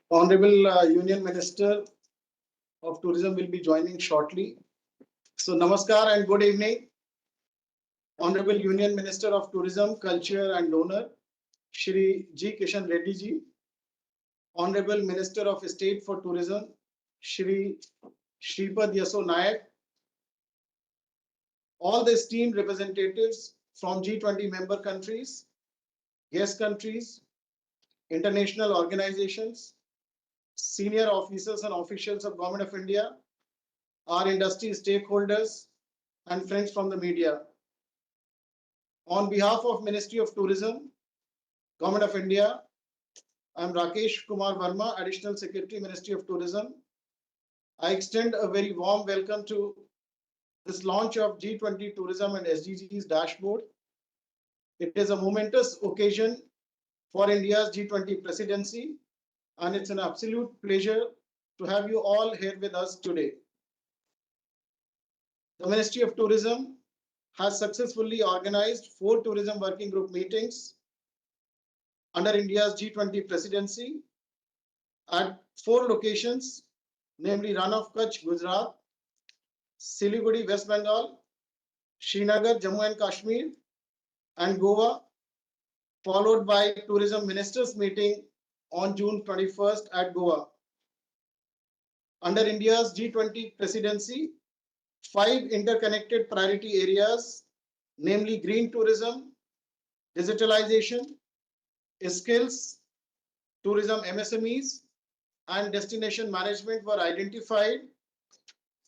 Honorable Union Minister of Tourism will be joining shortly. So namaskar and good evening. Honorable Union Minister of Tourism, Culture and Donor, Shri G. Kishan Reddy Ji. Honorable Minister of State for Tourism, Shri Shripad Yaso Nayak. All the esteemed representatives from G20 member countries, guest countries, international organizations, senior officers and officials of Government of India, our industry stakeholders, and friends from the media. On behalf of Ministry of Tourism, Government of India, I am Rakesh Kumar Verma, Additional Secretary, Ministry of Tourism. I extend a very warm welcome to this launch of G20 Tourism and SDGs dashboard. It is a momentous occasion for India's G20 presidency, and it's an absolute pleasure to have you all here with us today. The Ministry of Tourism has successfully organized 4 tourism working group meetings under India's G20 presidency at 4 locations, namely Rann of Kutch, Gujarat, Siliguri, West Bengal, Srinagar, Jammu and Kashmir, and Goa, followed by Tourism Ministers meeting on June 21st at Goa. Under India's G20 presidency, 5 interconnected priority areas, namely green tourism, digitalization, skills, tourism MSMEs, and destination management were identified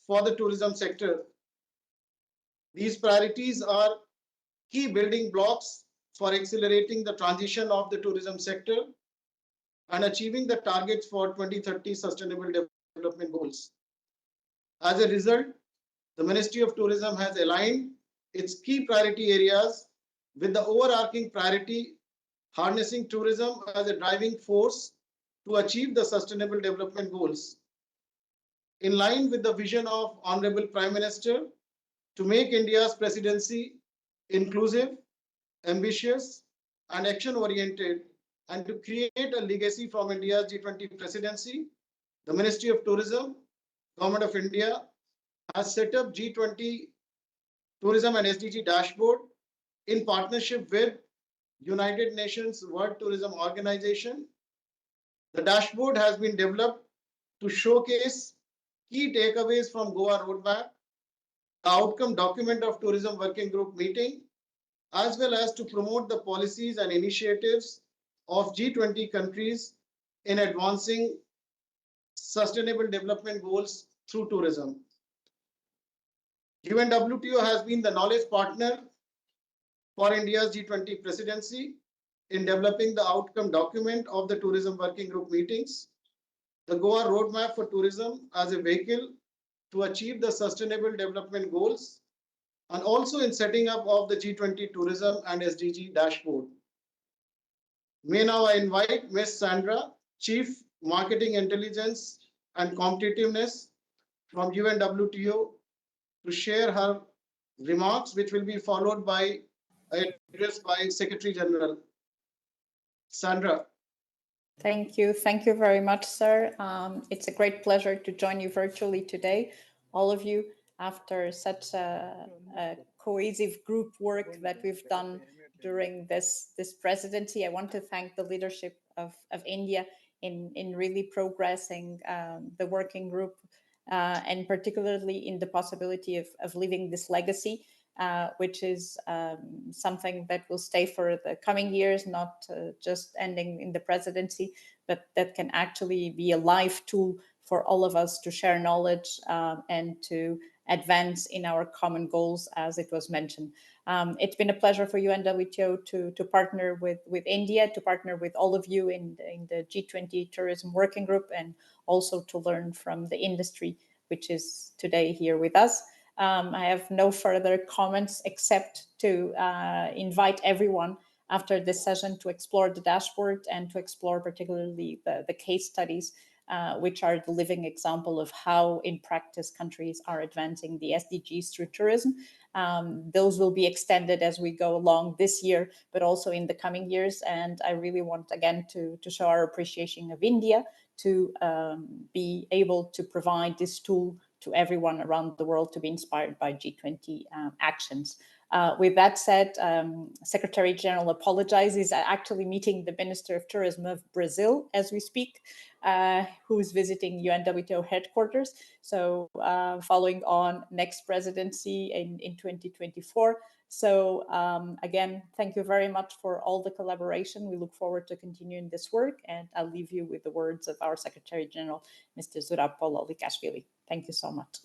for the tourism sector. These priorities are key building blocks for accelerating the transition of the tourism sector and achieving the targets for 2030 Sustainable Development Goals. As a result, the Ministry of Tourism has aligned its key priority areas with the overarching priority, harnessing tourism as a driving force to achieve the Sustainable Development Goals. In line with the vision of Honorable Prime Minister to make India's presidency inclusive, ambitious, and action-oriented, and to create a legacy from India's G20 presidency, the Ministry of Tourism, Government of India, has set up G20 Tourism and SDG dashboard in partnership with United Nations World Tourism Organization. The dashboard has been developed to showcase key takeaways from GOA Roadmap, the outcome document of Tourism Working Group meeting, as well as to promote the policies and initiatives of G20 countries in advancing Sustainable Development Goals through tourism. UNWTO has been the knowledge partner for India's G20 presidency in developing the outcome document of the Tourism Working Group meetings, the GOA Roadmap for Tourism as a vehicle to achieve the Sustainable Development Goals, and also in setting up of the G20 Tourism and SDG dashboard. May now I invite Ms. Sandra, Chief Marketing Intelligence and Competitiveness from UNWTO, to share her remarks, which will be followed by an address by Secretary General. Sandra. Thank you. Thank you very much, sir. It's a great pleasure to join you virtually today, all of you, after such a cohesive group work that we've done during this presidency. I want to thank the leadership of India in really progressing the working group, and particularly in the possibility of leaving this legacy, which is something that will stay for the coming years, not just ending in the presidency, but that can actually be a live tool for all of us to share knowledge and to advance in our common goals, as it was mentioned. It's been a pleasure for UNWTO to partner with India, to partner with all of you in the G20 Tourism Working Group, and also to learn from the industry, which is today here with us. I have no further comments except to invite everyone after this session to explore the dashboard and to explore particularly the case studies, which are the living example of how in practice countries are advancing the SDGs through tourism. Those will be extended as we go along this year, but also in the coming years. And I really want again to show our appreciation of India, to be able to provide this tool to everyone around the world to be inspired by G20 actions. With that said, Secretary General apologizes, actually meeting the Minister of Tourism of Brazil as we speak, who is visiting UNWTO headquarters. So following on next presidency in 2024. So again, thank you very much for all the collaboration. We look forward to continuing this work, and I'll leave you with the words of our Secretary General, Mr. Zurab Pololikashvili. Thank you so much.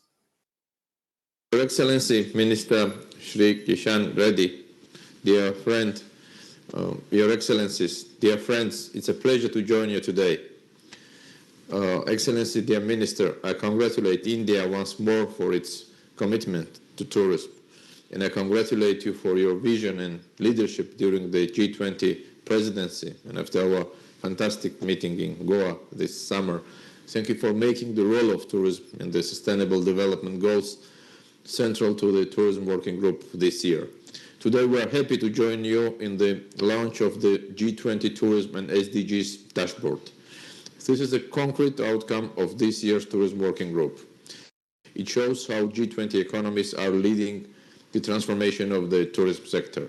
Your Excellency, Minister Shri Kishan Reddy, dear friend, Your Excellencies, dear friends, it's a pleasure to join you today. Excellency, dear Minister, I congratulate India once more for its commitment to tourism, and I congratulate you for your vision and leadership during the G20 presidency and after our fantastic meeting in Goa this summer. Thank you for making the role of tourism and the Sustainable Development Goals central to the Tourism Working Group this year. Today we are happy to join you in the launch of the G20 Tourism and SDGs dashboard. This is a concrete outcome of this year's Tourism Working Group. It shows how G20 economies are leading the transformation of the tourism sector.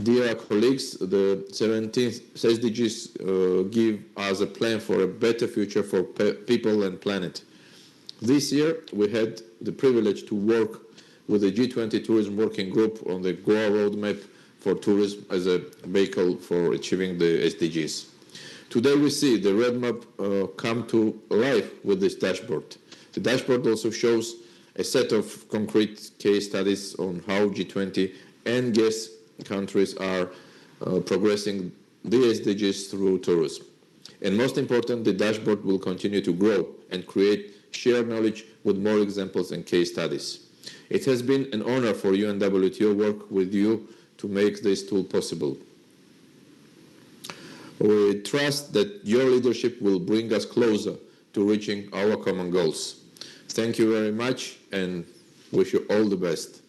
Dear colleagues, the 17th SDGs give us a plan for a better future for people and planet. This year, we had the privilege to work with the G20 Tourism Working Group on the GOA Roadmap for tourism as a vehicle for achieving the SDGs. Today, we see the roadmap come to life with this dashboard. The dashboard also shows a set of concrete case studies on how G20 and guest countries are progressing the SDGs through tourism. And most important, the dashboard will continue to grow and create shared knowledge with more examples and case studies. It has been an honor for UNWTO work with you to make this tool possible. We trust that your leadership will bring us closer to reaching our common goals. Thank you very much and wish you all the best.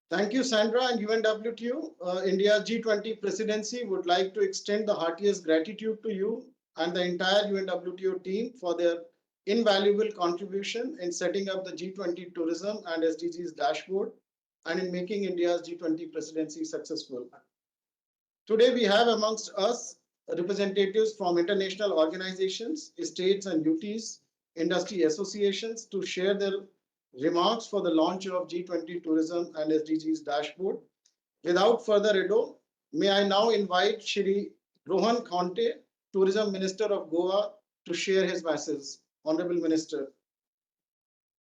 Thank you, Sandra, and UNWTO. India's G20 presidency would like to extend the heartiest gratitude to you and the entire UNWTO team for their invaluable contribution in setting up the G20 Tourism and SDGs dashboard and in making India's G20 presidency successful. Today, we have amongst us representatives from international organizations, states and UTs, industry associations to share their remarks for the launch of G20 Tourism and SDGs dashboard. Without further ado, may I now invite Shri Rohan Khonte, Tourism Minister of Goa, to share his message. Honorable Minister.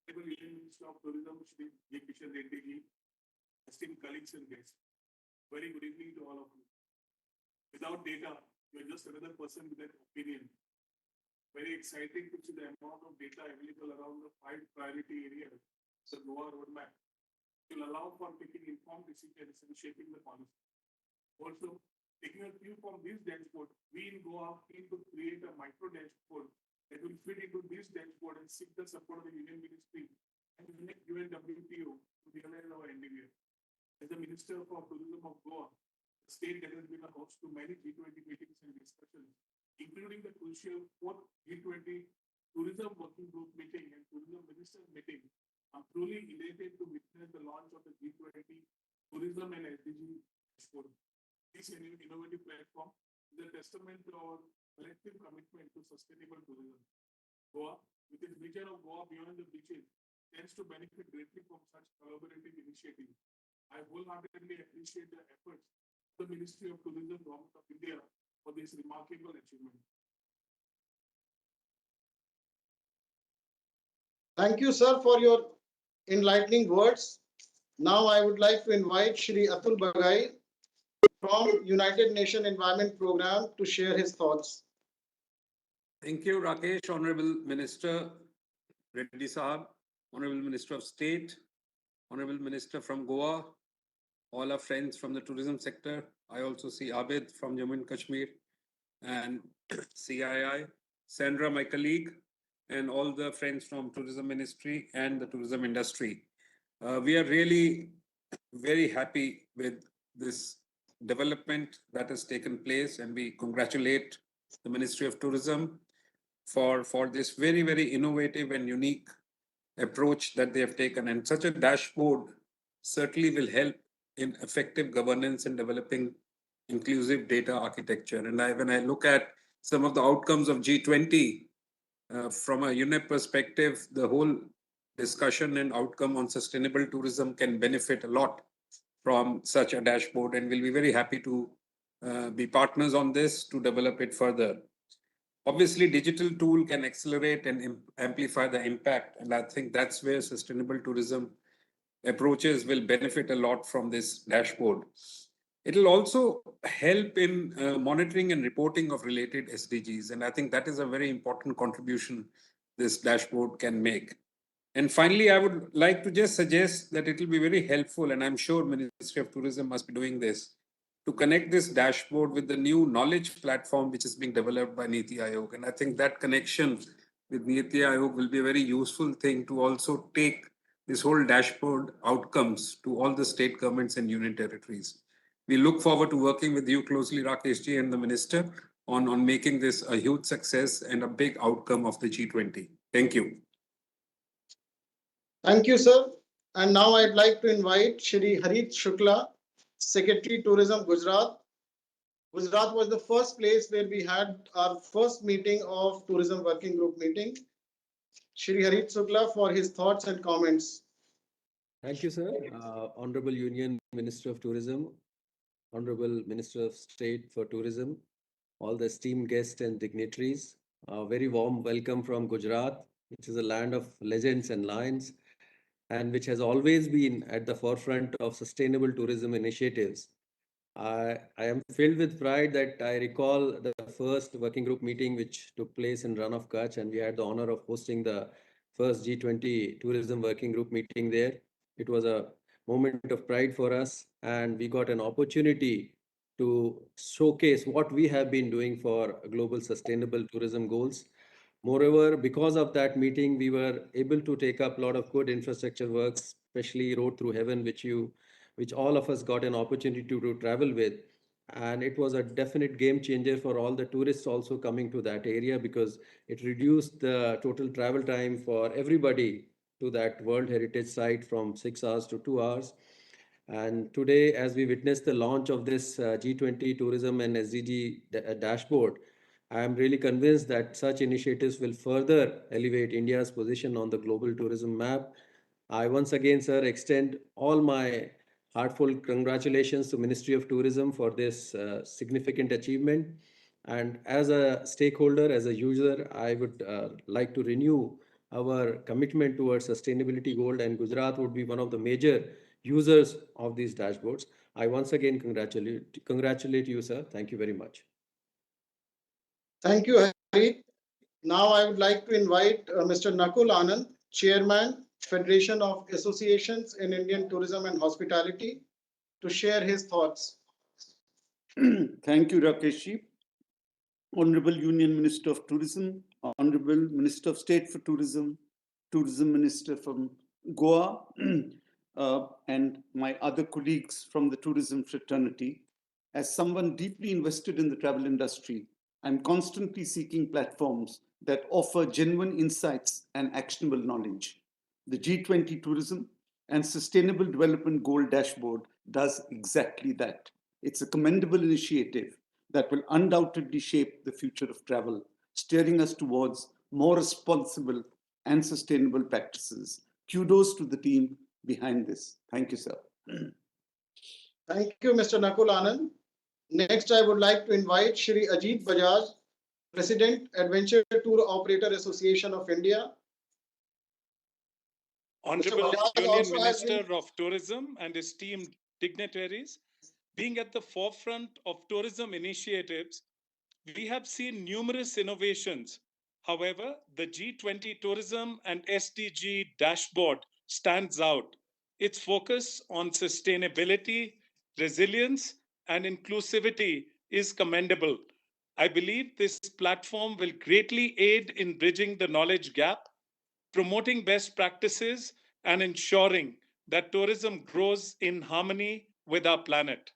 Honorable Union Minister of Tourism, Shri G. Kishan Reddy, esteemed colleagues and guests, very good evening to all of you. Without data, you're just another person with an opinion. Very exciting to see the amount of data available around the 5 priority areas, the GOA Roadmap. It will allow for taking informed decisions and shaping the policy. Also, taking a cue from this dashboard, we in Goa aim to create a micro dashboard that will fit into this dashboard and seek the support of the Union Ministry and UNWTO to realize our endeavor. As the Minister for Tourism of Goa, the state that has been a host to many G20 meetings and discussions, including the crucial 4th G20 Tourism Working Group meeting and Tourism Ministers meeting, I'm truly elated to witness the launch of the G20 Tourism and SDG dashboard. This innovative platform is a testament to our collective commitment to sustainable tourism. Goa, with its vision of Goa beyond the beaches, tends to benefit greatly from such collaborative initiatives. I wholeheartedly appreciate the efforts of the Ministry of Tourism, Government of India, for this remarkable achievement. Thank you, sir, for your enlightening words. Now I would like to invite Shri Atul Bagai from United Nations Environment Program to share his thoughts. Thank you, Rakesh, Honorable Minister Reddy Sahab, Honorable Minister of State, Honorable Minister from Goa, all our friends from the tourism sector. I also see Abid from Jammu and Kashmir and CII, Sandra, my colleague, and all the friends from Tourism Ministry and the tourism industry. We are really very happy with this development that has taken place, and we congratulate the Ministry of Tourism for this very, very innovative and unique approach that they have taken. And such a dashboard certainly will help in effective governance and developing inclusive data architecture. And when I look at some of the outcomes of G20, from a UNEP perspective, the whole discussion and outcome on sustainable tourism can benefit a lot from such a dashboard, and we'll be very happy to be partners on this to develop it further. Obviously, digital tool can accelerate and amplify the impact, and I think that's where sustainable tourism approaches will benefit a lot from this dashboard. It'll also help in monitoring and reporting of related SDGs, and I think that is a very important contribution this dashboard can make. And finally, I would like to just suggest that it will be very helpful, and I'm sure Ministry of Tourism must be doing this, to connect this dashboard with the new knowledge platform which is being developed by Niti Aayog. And I think that connection with Niti Aayog will be a very useful thing to also take this whole dashboard outcomes to all the state governments and union territories. We look forward to working with you closely, Rakesh Ji and the Minister, on making this a huge success and a big outcome of the G20. Thank you. Thank you, sir. And now I'd like to invite Shri Harit Shukla, Secretary Tourism, Gujarat. Gujarat was the first place where we had our first meeting of Tourism Working Group meeting. Shri Harit Shukla for his thoughts and comments. Thank you, sir. Honorable Union Minister of Tourism, Honorable Minister of State for Tourism, all the esteemed guests and dignitaries, a very warm welcome from Gujarat, which is a land of legends and lions, and which has always been at the forefront of sustainable tourism initiatives. I am filled with pride that I recall the first working group meeting which took place in Rann of Kutch, and we had the honor of hosting the first G20 Tourism Working Group meeting there. It was a moment of pride for us, and we got an opportunity to showcase what we have been doing for global sustainable tourism goals. Moreover, because of that meeting, we were able to take up a lot of good infrastructure works, especially Road Through Heaven, which all of us got an opportunity to travel with. And it was a definite game changer for all the tourists also coming to that area, because it reduced the total travel time for everybody to that World Heritage Site from 6 hours to 2 hours. And today, as we witness the launch of this G20 Tourism and SDG dashboard, I am really convinced that such initiatives will further elevate India's position on the global tourism map. I once again, sir, extend all my heartfelt congratulations to Ministry of Tourism for this significant achievement. And as a stakeholder, as a user, I would like to renew our commitment towards sustainability goal, and Gujarat would be one of the major users of these dashboards. I once again congratulate you, sir. Thank you very much. Thank you, Harit. Now I would like to invite Mr. Nakul Anand, Chairman, Federation of Associations in Indian Tourism and Hospitality, to share his thoughts. Thank you, Rakesh. Honorable Union Minister of Tourism, Honorable Minister of State for Tourism, Tourism Minister from Goa, and my other colleagues from the tourism fraternity. As someone deeply invested in the travel industry, I'm constantly seeking platforms that offer genuine insights and actionable knowledge. The G20 Tourism and Sustainable Development Goal Dashboard does exactly that. It's a commendable initiative that will undoubtedly shape the future of travel, steering us towards more responsible and sustainable practices. Kudos to the team behind this. Thank you, sir. Thank you, Mr. Nakul Anand. Next, I would like to invite Shri Ajit Bajaj, President, Adventure Tour Operator Association of India. Honorable Bajaj Union also has Minister of Tourism and esteemed dignitaries, being at the forefront of tourism initiatives, we have seen numerous innovations. However, the G20 Tourism and SDG dashboard stands out. Its focus on sustainability, resilience, and inclusivity is commendable. I believe this platform will greatly aid in bridging the knowledge gap, promoting best practices, and ensuring that tourism grows in harmony with our planet.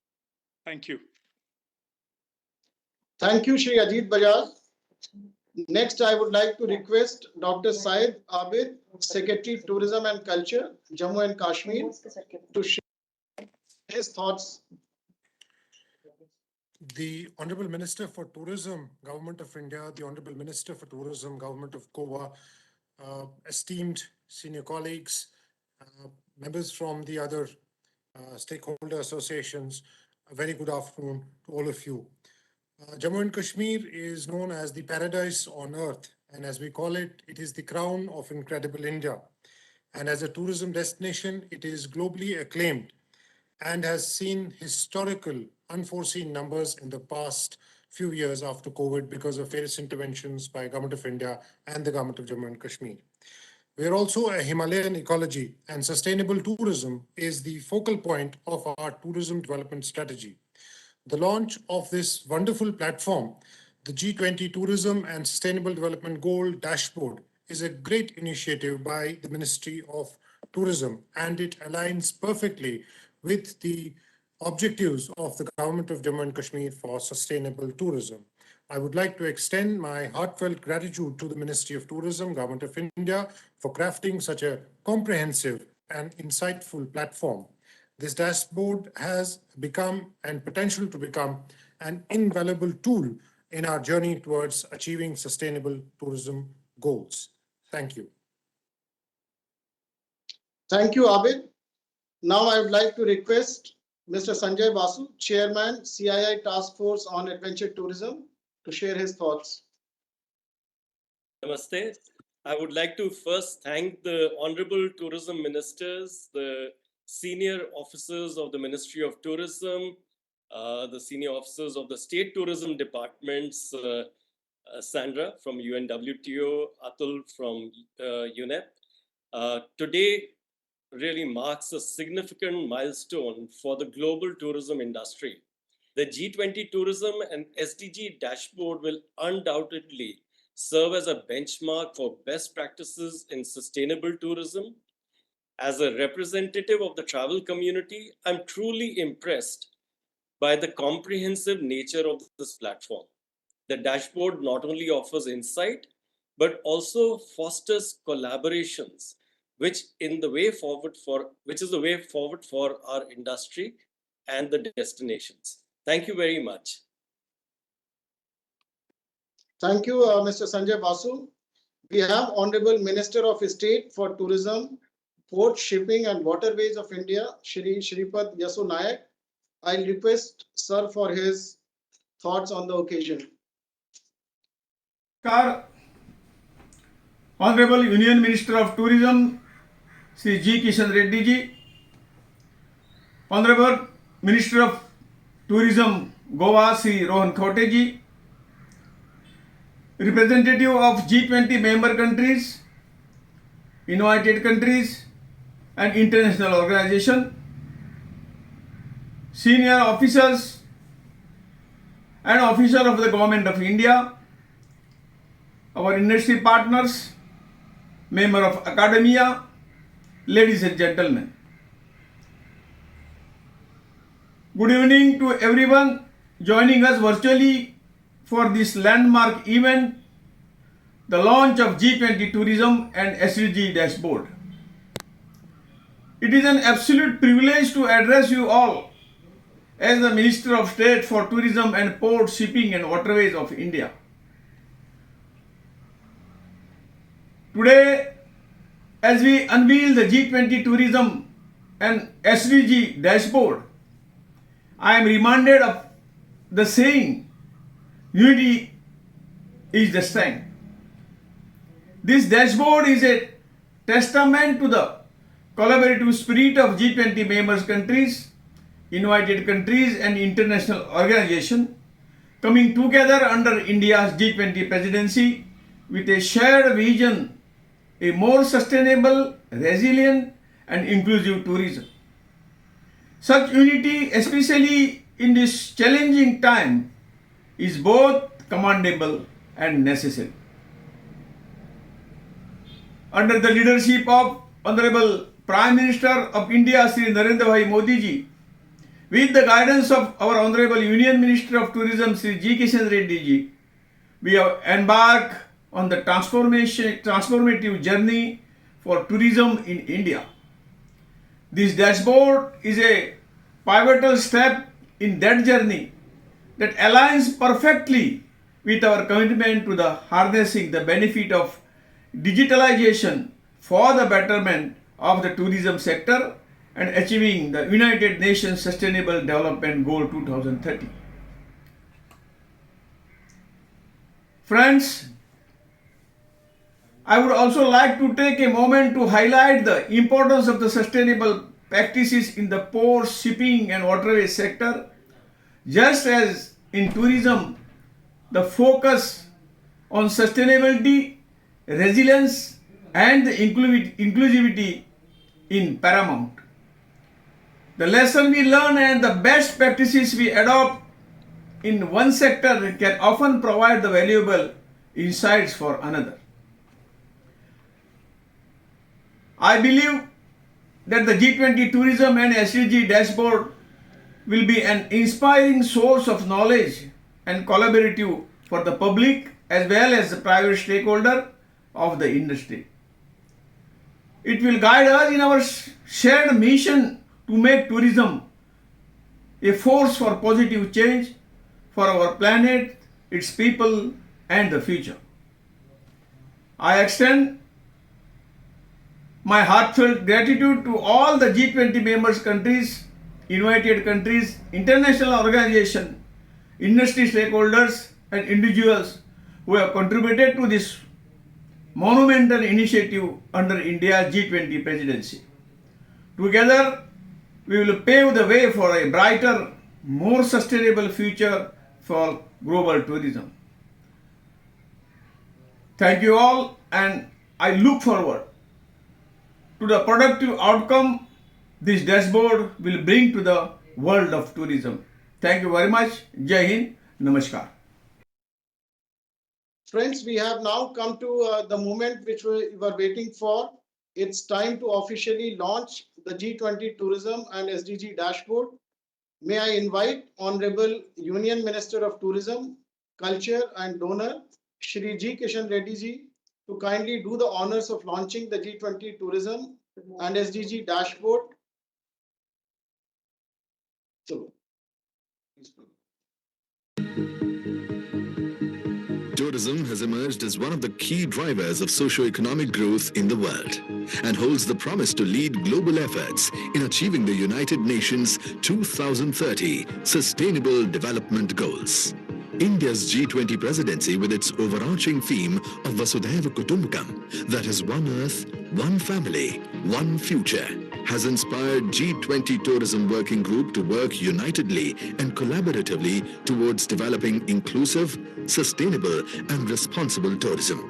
Thank you. Thank you, Shri Ajit Bajaj. Next, I would like to request Dr. Syed Abid, Secretary, Tourism and Culture, Jammu and Kashmir, to share his thoughts. The Honorable Minister for Tourism, Government of India, the Honorable Minister for Tourism, Government of Goa, esteemed senior colleagues, members from the other stakeholder associations, a very good afternoon to all of you. Jammu and Kashmir is known as the paradise on earth, and as we call it, it is the crown of incredible India. And as a tourism destination, it is globally acclaimed and has seen historical unforeseen numbers in the past few years after COVID because of various interventions by Government of India and the Government of Jammu and Kashmir. We are also a Himalayan ecology, and sustainable tourism is the focal point of our tourism development strategy. The launch of this wonderful platform, the G20 Tourism and Sustainable Development Goal Dashboard, is a great initiative by the Ministry of Tourism, and it aligns perfectly with the objectives of the Government of Jammu and Kashmir for sustainable tourism. I would like to extend my heartfelt gratitude to the Ministry of Tourism, Government of India, for crafting such a comprehensive and insightful platform. This dashboard has become and potential to become an invaluable tool in our journey towards achieving sustainable tourism goals. Thank you. Thank you, Abid. Now I would like to request Mr. Sanjay Basu, Chairman, CII Task Force on Adventure Tourism, to share his thoughts. Namaste. I would like to first thank the Honorable Tourism Ministers, the senior officers of the Ministry of Tourism, the senior officers of the State Tourism Departments, Sandra from UNWTO, Atul from UNEP. Today really marks a significant milestone for the global tourism industry. The G20 Tourism and SDG dashboard will undoubtedly serve as a benchmark for best practices in sustainable tourism. As a representative of the travel community, I'm truly impressed by the comprehensive nature of this platform. The dashboard not only offers insight, but also fosters collaborations, which is the way forward for our industry and the destinations. Thank you very much. Thank you, Mr. Sanjay Basu. We have Honorable Minister of State for Tourism, Port, Shipping and Waterways of India, Shri Shripad Yasu Nayak. I'll request Sir for his thoughts on the occasion. Honorable Union Minister of Tourism, Shri G. Kishan Reddy Ji, Honorable Minister of Tourism, Goa, Shri Rohan Khote Ji, representative of G20 member countries, invited countries and international organization, senior officers and officers of the Government of India, our industry partners, member of academia, ladies and gentlemen. Good evening to everyone joining us virtually for this landmark event, the launch of G20 Tourism and SDG Dashboard. It is an absolute privilege to address you all as the Minister of State for Tourism and Port, Shipping and Waterways of India. Today, as we unveil the G20 Tourism and SDG Dashboard, I am reminded of the saying, unity is the strength. This dashboard is a testament to the collaborative spirit of G20 members countries, invited countries and international organizations coming together under India's G20 presidency with a shared vision, a more sustainable, resilient and inclusive tourism. Such unity, especially in this challenging time, is both commendable and necessary. Under the leadership of Honorable Prime Minister of India, Shri Narendra Bhai Modi Ji, With the guidance of our Honorable Union Minister of Tourism, Shri G. Kishan Reddy Ji, we have embarked on the transformative journey for tourism in India. This dashboard is a pivotal step in that journey that aligns perfectly with our commitment to the harnessing the benefit of digitalization for the betterment of the tourism sector and achieving the United Nations Sustainable Development Goal 2030. Friends, I would also like to take a moment to highlight the importance of the sustainable practices in the port, shipping and waterway sector. Just as in tourism, the focus on sustainability, resilience and the inclusivity in paramount. The lesson we learn and the best practices we adopt in one sector can often provide the valuable insights for another. I believe that the G20 Tourism and SDG dashboard will be an inspiring source of knowledge and collaborative for the public as well as the private stakeholder of the industry. It will guide us in our shared mission to make tourism a force for positive change for our planet, its people and the future. I extend my heartfelt gratitude to all the G20 members countries, invited countries, international organizations, industry stakeholders and individuals who have contributed to this monumental initiative under India's G20 presidency. Together, we will pave the way for a brighter, more sustainable future for global tourism. Thank you all, and I look forward to the productive outcome this dashboard will bring to the world of tourism. Thank you very much. Jai Hind. Namaskar. Friends, we have now come to the moment which we were waiting for. It's time to officially launch the G20 Tourism and SDG dashboard. May I invite Honorable Union Minister of Tourism, Culture and Donor, Shri G. Kishan Reddy Ji, to kindly do the honors of launching the G20 Tourism and SDG dashboard. So, Tourism has emerged as one of the key drivers of socio-economic growth in the world and holds the promise to lead global efforts in achieving the United Nations 2030 Sustainable Development Goals. India's G20 presidency, with its overarching theme of Vasudhaiva Kutumbakam, that is one earth, one family, one future, has inspired G20 Tourism Working Group to work unitedly and collaboratively towards developing inclusive, sustainable and responsible tourism.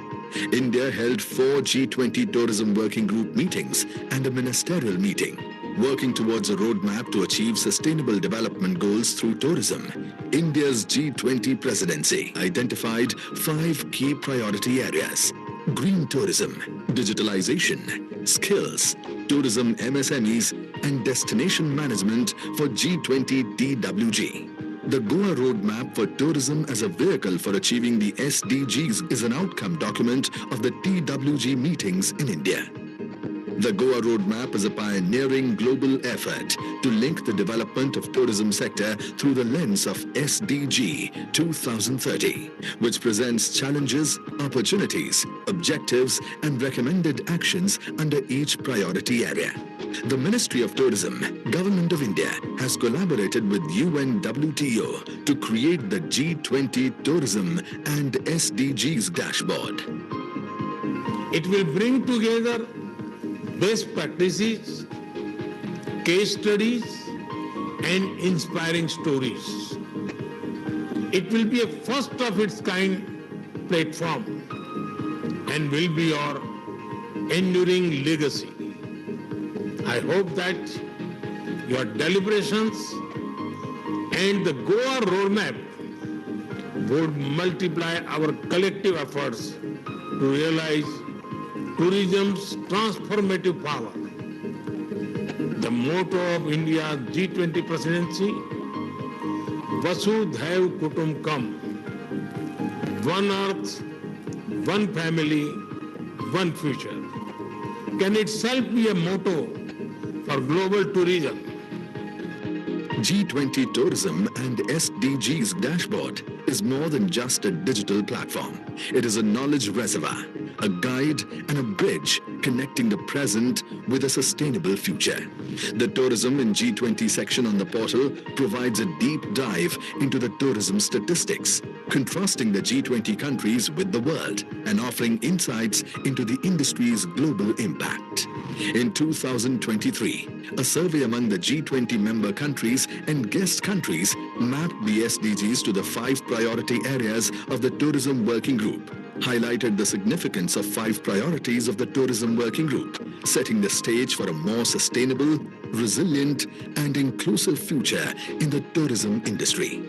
India held 4 G20 Tourism Working Group meetings and a ministerial meeting. Working towards a roadmap to achieve sustainable development goals through tourism, India's G20 presidency identified 5 key priority areas: green tourism, digitalization, skills, tourism MSMEs, and destination management for G20 TWG. The GOA Roadmap for Tourism as a vehicle for achieving the SDGs is an outcome document of the TWG meetings in India. The GOA Roadmap is a pioneering global effort to link the development of tourism sector through the lens of SDG 2030, which presents challenges, opportunities, objectives, and recommended actions under each priority area. The Ministry of Tourism, Government of India, has collaborated with UNWTO to create the G20 Tourism and SDGs dashboard. It will bring together best practices, case studies, and inspiring stories. It will be a first of its kind platform and will be our enduring legacy. I hope that your deliberations and the GOA roadmap would multiply our collective efforts to realize tourism's transformative power. The motto of India's G20 presidency, Vasudhaiv Kutumbakam, one earth, one family, one future, can itself be a motto for global tourism. G20 Tourism and SDGs dashboard is more than just a digital platform. It is a knowledge reservoir, a guide and a bridge connecting the present with a sustainable future. The Tourism in G20 section on the portal provides a deep dive into the tourism statistics, contrasting the G20 countries with the world and offering insights into the industry's global impact. In 2023, a survey among the G20 member countries and guest countries mapped the SDGs to the 5 priority areas of the Tourism Working Group, highlighted the significance of 5 priorities of the Tourism Working Group, setting the stage for a more sustainable, resilient, and inclusive future in the tourism industry.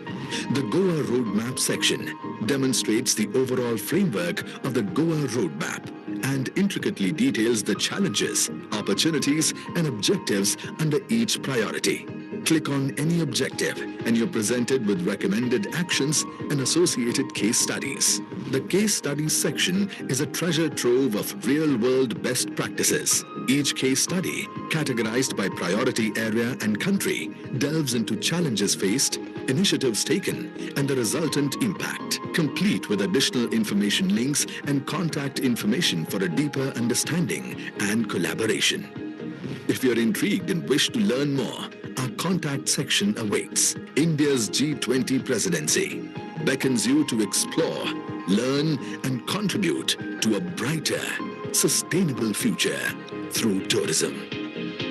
The GOA Roadmap section demonstrates the overall framework of the GOA Roadmap and intricately details the challenges, opportunities, and objectives under each priority. Click on any objective and you're presented with recommended actions and associated case studies. The case studies section is a treasure trove of real-world best practices. Each case study, categorized by priority area and country, delves into challenges faced, initiatives taken, and the resultant impact, complete with additional information links and contact information for a deeper understanding and collaboration. If you're intrigued and wish to learn more, our contact section awaits. India's G20 presidency beckons you to explore, learn, and contribute to a brighter, sustainable future through tourism.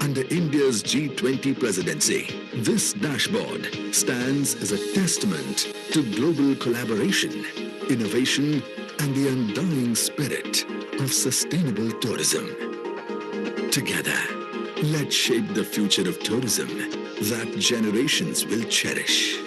Under India's G20 presidency, this dashboard stands as a testament to global collaboration, innovation, and the undying spirit of sustainable tourism. Together, let's shape the future of tourism that generations will cherish.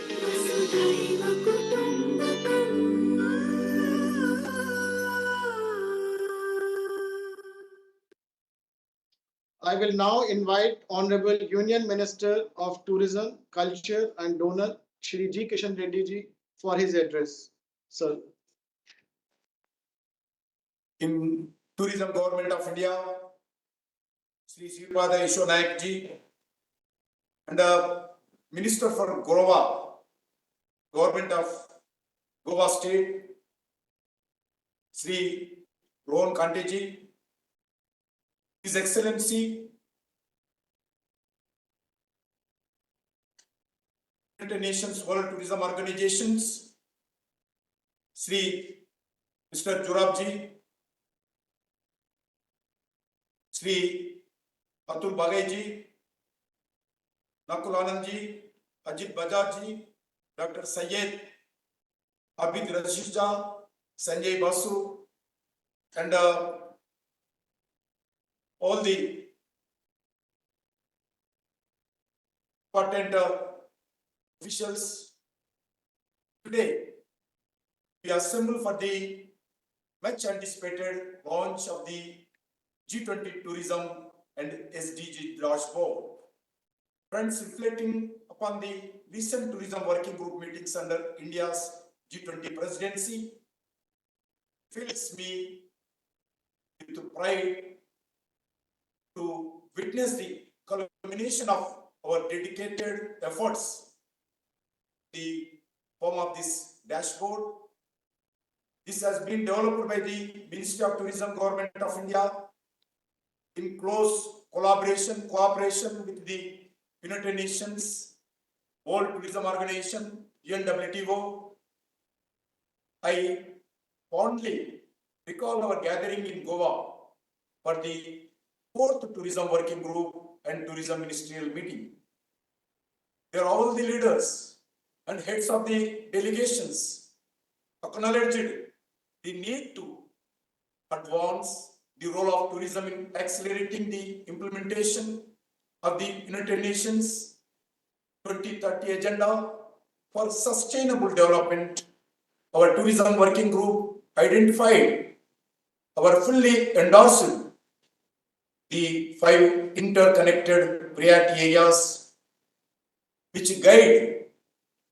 I will now invite Honorable Union Minister of Tourism, Culture and Donor, Shri G. Kishan Reddy ji, for his address. Sir. In Tourism Government of India, Shri Sripada Yasho Naik ji, and the Minister for Goa, Government of Goa State, Shri Rohan Kante ji, His Excellency, United Nations World Tourism Organizations, Shri Mr. Jorab ji, Shri Atul Bagai ji, Nakul Anand ji, Ajit Bajaj ji, Dr. Syed Abid Rashija, Sanjay Basu, and all the important officials. Today, we assemble for the much anticipated launch of the G20 Tourism and SDG dashboard. Friends, reflecting upon the recent tourism working group meetings under India's G20 presidency, fills me with pride to witness the culmination of our dedicated efforts in the form of this dashboard. This has been developed by the Ministry of Tourism, Government of India, in close cooperation with the United Nations, World Tourism Organization, UNWTO. I fondly recall our gathering in Goa for the 4th Tourism Working Group and Tourism Ministerial meeting. There all the leaders and heads of the delegations acknowledged the need to advance the role of tourism in accelerating the implementation of the United Nations 2030 Agenda for Sustainable Development. Our Tourism Working Group identified our fully endorsed the 5 interconnected priority areas which guide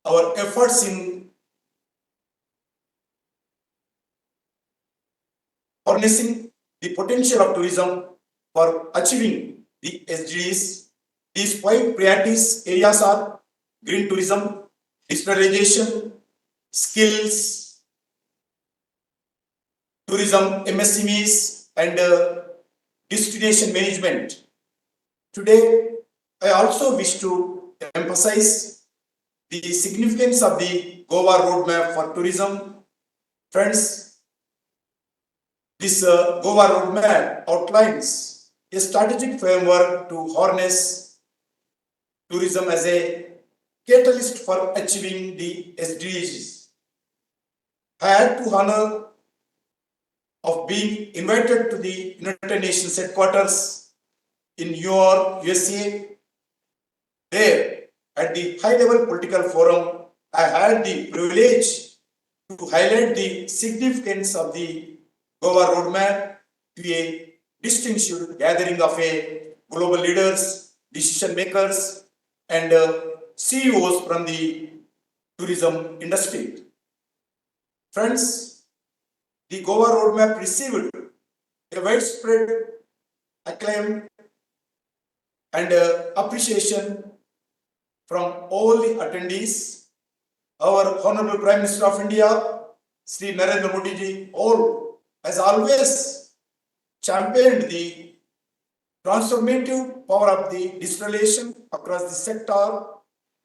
our efforts in harnessing the potential of tourism for achieving the SDGs. These 5 priorities areas are green tourism, digitalization, skills, tourism, MSMEs, and destination management. Today, I also wish to emphasize the significance of the GOA Roadmap for tourism. Friends, this GOA Roadmap outlines a strategic framework to harness tourism as a catalyst for achieving the SDGs. I had the honor of being invited to the United Nations headquarters in New York, USA. There, at the high-level political forum, I had the privilege to highlight the significance of the GOA Roadmap to a distinguished gathering of global leaders, decision makers, and CEOs from the tourism industry. Friends, the GOA Roadmap received a widespread acclaim and appreciation from all the attendees. Our Honorable Prime Minister of India, Shri Narendra Modi ji, has always championed the transformative power of the digitalization across the sector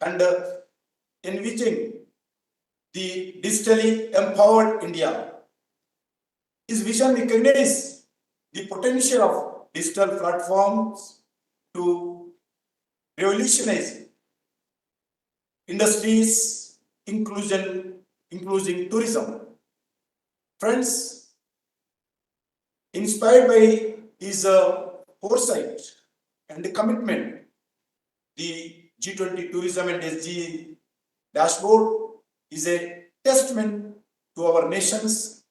and envisioning the digitally empowered India. His vision recognizes the potential of digital platforms to revolutionize industries, including tourism. Friends, inspired by his foresight and commitment, the G20 Tourism and SDG dashboard is a testament to our nation's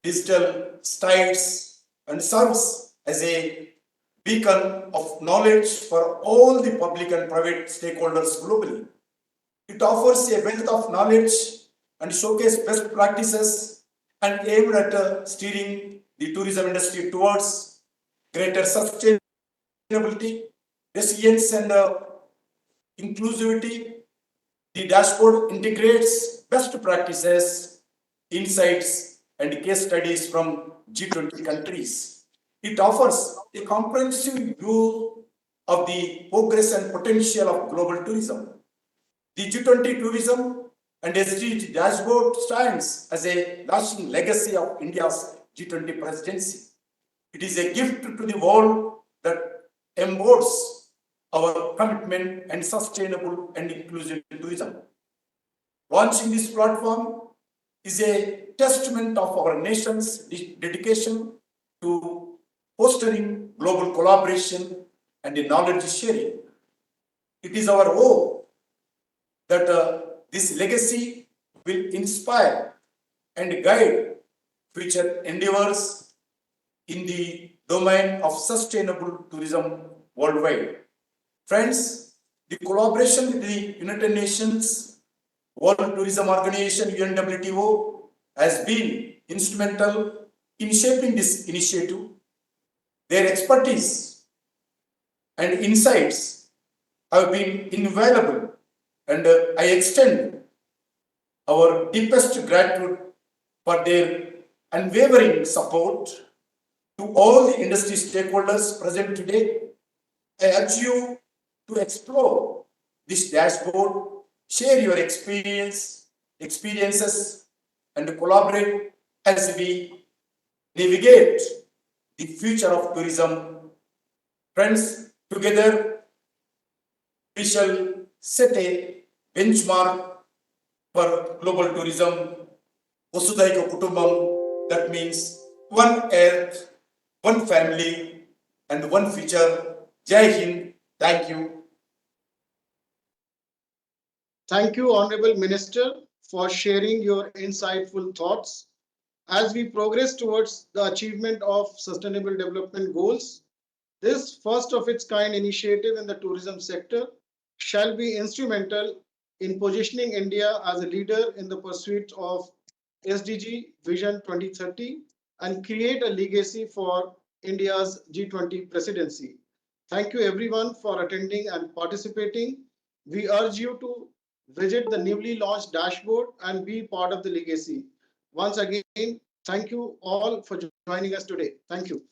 digital strides and serves as a beacon of knowledge for all the public and private stakeholders globally. It offers a wealth of knowledge and showcase best practices and aimed at steering the tourism industry towards greater sustainability, resilience, and inclusivity. The dashboard integrates best practices, insights, and case studies from G20 countries. It offers a comprehensive view of the progress and potential of global tourism. The G20 Tourism and SDG dashboard stands as a lasting legacy of India's G20 presidency. It is a gift to the world that embodies our commitment and sustainable and inclusive tourism. Launching this platform is a testament of our nation's dedication to fostering global collaboration and knowledge sharing. It is our hope that this legacy will inspire and guide future endeavors in the domain of sustainable tourism worldwide. Friends, the collaboration with the United Nations World Tourism Organization, UNWTO, has been instrumental in shaping this initiative. Their expertise and insights have been invaluable, and I extend our deepest gratitude for their unwavering support. To all the industry stakeholders present today, I urge you to explore this dashboard, share your experiences, and collaborate as we navigate the future of tourism. Friends, together we shall set a benchmark for global tourism. Vasudhaiva Kutumbam, that means one earth, one family, and one future. Jai Hind. Thank you. Thank you, Honorable Minister, for sharing your insightful thoughts. As we progress towards the achievement of Sustainable Development Goals, This first of its kind initiative in the tourism sector shall be instrumental in positioning India as a leader in the pursuit of SDG Vision 2030 and create a legacy for India's G20 presidency. Thank you everyone for attending and participating. We urge you to visit the newly launched dashboard and be part of the legacy. Once again, thank you all for joining us today. Thank you.